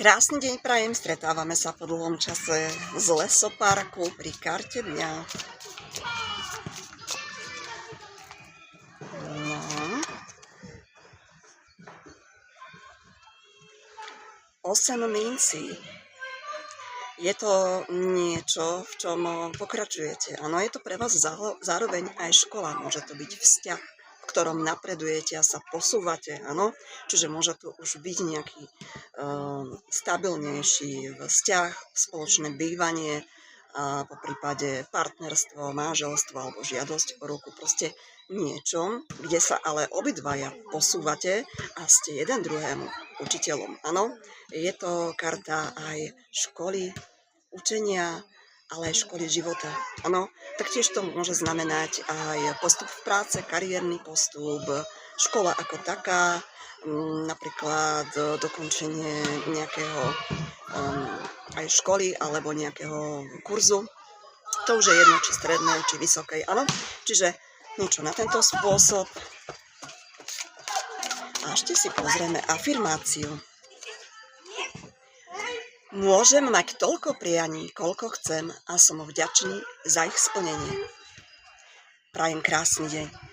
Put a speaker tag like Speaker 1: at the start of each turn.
Speaker 1: Krásny deň prajem, stretávame sa po dlhom čase z lesoparku pri karte dňa. No. 8 mincí. Je to niečo, v čom pokračujete. Áno, je to pre vás zároveň aj škola. Môže to byť vzťah, v ktorom napredujete a sa posúvate. Áno, čiže môže to už byť nejaký stabilnejší vzťah, spoločné bývanie, a po prípade partnerstvo, manželstvo alebo žiadosť o ruku. Proste niečom, kde sa ale obidvaja posúvate a ste jeden druhému učiteľom. Áno, je to karta aj školy, učenia, ale aj školy života. Áno, taktiež to môže znamenať aj postup v práce, kariérny postup, škola ako taká, napríklad dokončenie nejakého aj školy alebo nejakého kurzu. To už je jedno, či strednej, či vysokej, áno. Čiže niečo na tento spôsob. A ešte si pozrieme afirmáciu. Môžem mať toľko prianí, koľko chcem a som vďačný za ich splnenie. Prajem krásny deň.